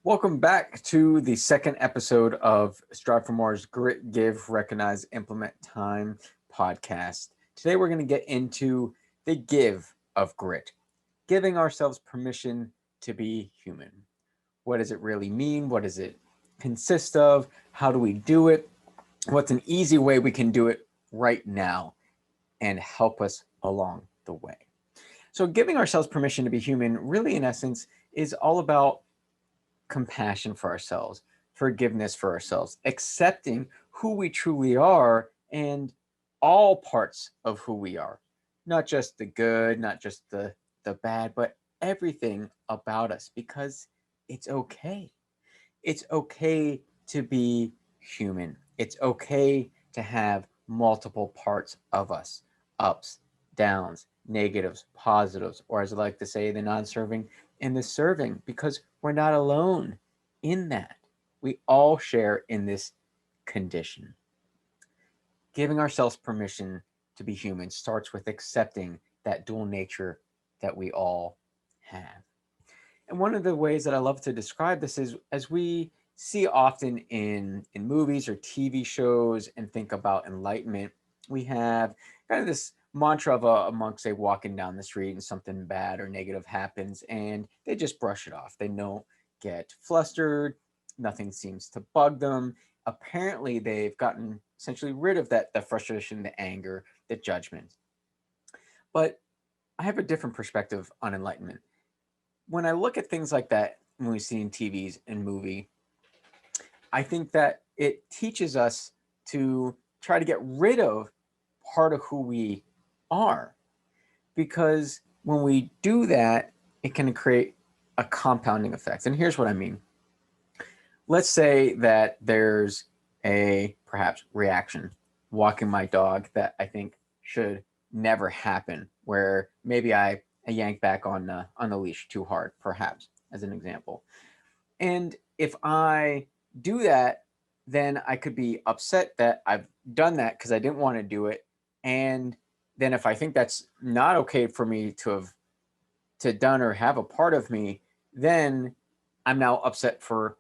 Welcome back to the second episode of Strive for More's Grit, Give, Recognize, Implement Time podcast. Today we're going to get into the give of grit, giving ourselves permission to be human. What does it really mean? What does it consist of? How do we do it? What's an easy way we can do it right now and help us along the way? So, giving ourselves permission to be human, really, in essence, is all about compassion for ourselves, forgiveness for ourselves, accepting who we truly are and all parts of who we are, not just the good, not just the bad, but everything about us because it's okay. It's okay to be human. It's okay to have multiple parts of us, ups, downs, negatives, positives, or as I like to say, the non serving and the serving, because we're not alone in that. We all share in this condition. Giving ourselves permission to be human starts with accepting that dual nature that we all have. And one of the ways that I love to describe this is as we see often in movies or TV shows and think about enlightenment, we have kind of this mantra of a monk, say, walking down the street and something bad or negative happens, and they just brush it off. They don't get flustered, nothing seems to bug them. Apparently, they've gotten essentially rid of that the frustration, the anger, the judgment. But I have a different perspective on enlightenment. When I look at things like that, when we see in TVs and movie, I think that it teaches us to try to get rid of part of who we are. Because when we do that, it can create a compounding effect. And here's what I mean. Let's say that there's a perhaps reaction walking my dog that I think should never happen, where maybe I yank back on the leash too hard, perhaps, as an example. And if I do that, then I could be upset that I've done that because I didn't want to do it. And then if I think that's not okay for me to have to done or have a part of me, then I'm now upset for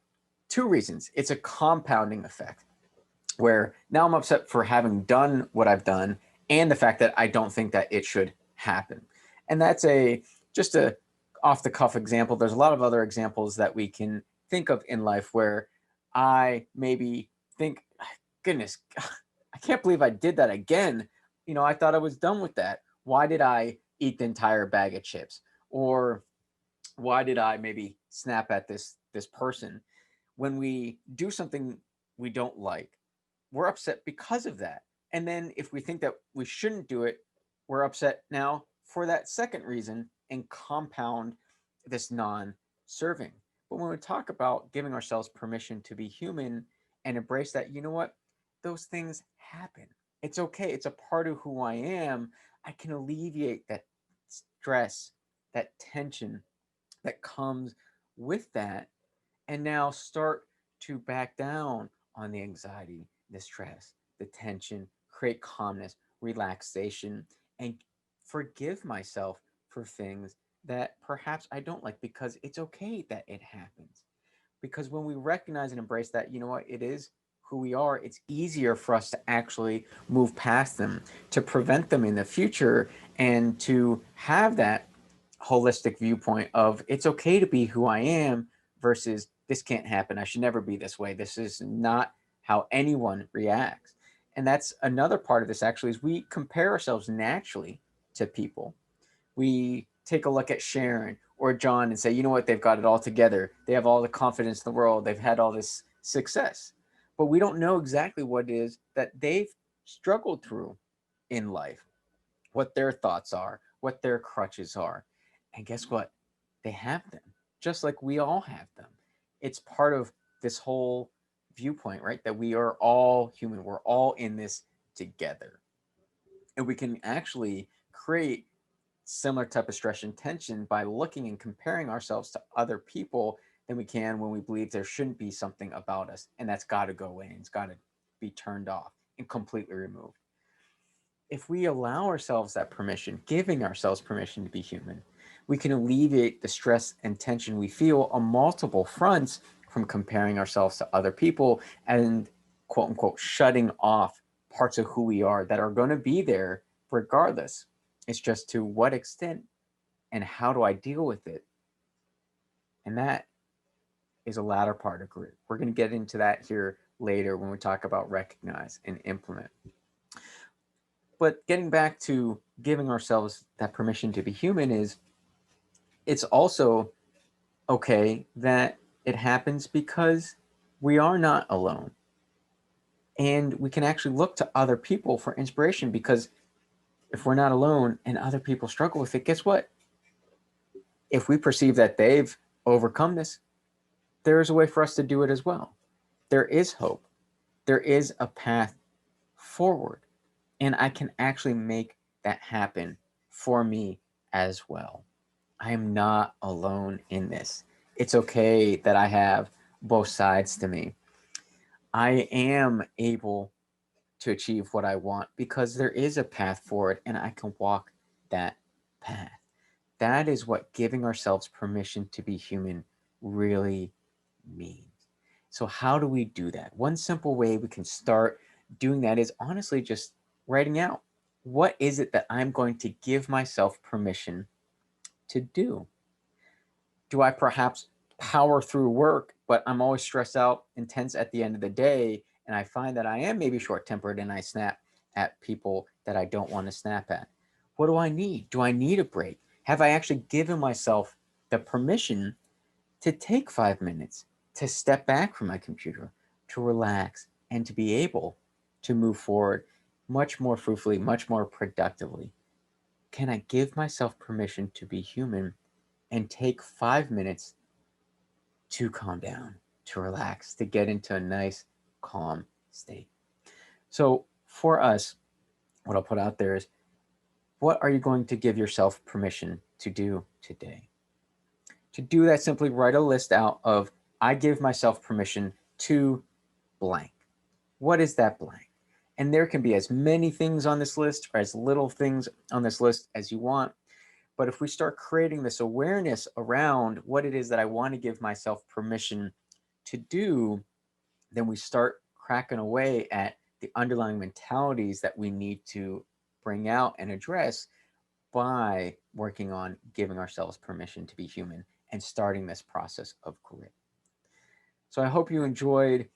two reasons. It's a compounding effect where now I'm upset for having done what I've done and the fact that I don't think that it should happen. And that's a just a off the cuff example. There's a lot of other examples that we can think of in life where I maybe think, goodness, I can't believe I did that again. I thought I was done with that. Why did I eat the entire bag of chips? Or why did I maybe snap at this person? When we do something we don't like, we're upset because of that. And then if we think that we shouldn't do it, we're upset now for that second reason and compound this non serving. But when we talk about giving ourselves permission to be human and embrace that, you know what? Those things happen. It's okay. It's a part of who I am. I can alleviate that stress, that tension that comes with that, and now start to back down on the anxiety, the stress, the tension, create calmness, relaxation, and forgive myself for things that perhaps I don't like because it's okay that it happens. Because when we recognize and embrace that, you know what, it is who we are, it's easier for us to actually move past them, to prevent them in the future, and to have that holistic viewpoint of it's okay to be who I am versus this can't happen. I should never be this way. This is not how anyone reacts. And that's another part of this actually is we compare ourselves naturally to people. We take a look at Sharon or John and say, you know what, they've got it all together. They have all the confidence in the world. They've had all this success. But we don't know exactly what it is that they've struggled through in life, what their thoughts are, what their crutches are. And guess what? They have them, just like we all have them. It's part of this whole viewpoint, right? That we are all human. We're all in this together. And we can actually create similar type of stress and tension by looking and comparing ourselves to other people than we can when we believe there shouldn't be something about us. And that's got to go away and it's got to be turned off and completely removed. If we allow ourselves that permission, giving ourselves permission to be human, we can alleviate the stress and tension we feel on multiple fronts from comparing ourselves to other people and quote unquote shutting off parts of who we are that are going to be there regardless. It's just to what extent and how do I deal with it? And that is a latter part of grit. We're going to get into that here later when we talk about recognize and implement. But getting back to giving ourselves that permission to be human is it's also okay that it happens because we are not alone. And we can actually look to other people for inspiration because if we're not alone and other people struggle with it, guess what? If we perceive that they've overcome this, there is a way for us to do it as well. There is hope. There is a path forward. And I can actually make that happen for me as well. I am not alone in this. It's okay that I have both sides to me. I am able to achieve what I want because there is a path forward and I can walk that path. That is what giving ourselves permission to be human really means. So, how do we do that? One simple way we can start doing that is honestly just writing out what is it that I'm going to give myself permission to do? Do I perhaps power through work, but I'm always stressed out and tense at the end of the day? And I find that I am maybe short tempered and I snap at people that I don't want to snap at. What do I need? Do I need a break? Have I actually given myself the permission to take 5 minutes, to step back from my computer, to relax, and to be able to move forward much more fruitfully, much more productively? Can I give myself permission to be human and take 5 minutes to calm down, to relax, to get into a nice, calm state? So, for us, what I'll put out there is what are you going to give yourself permission to do today? To do that, simply write a list out of I give myself permission to blank. What is that blank? And there can be as many things on this list or as little things on this list as you want. But if we start creating this awareness around what it is that I want to give myself permission to do, then we start cracking away at the underlying mentalities that we need to bring out and address by working on giving ourselves permission to be human and starting this process of grit. So I hope you enjoyed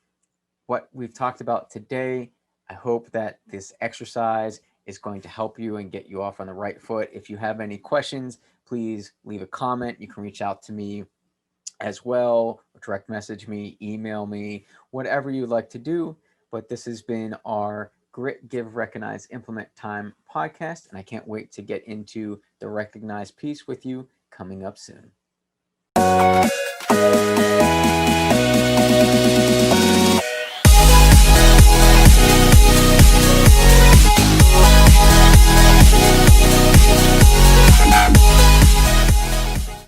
what we've talked about today. I hope that this exercise is going to help you and get you off on the right foot. If you have any questions, please leave a comment. You can reach out to me as well, direct message me, email me, whatever you'd like to do. But this has been our Grit, Give, Recognize, Implement Time podcast, and I can't wait to get into the recognize piece with you coming up soon.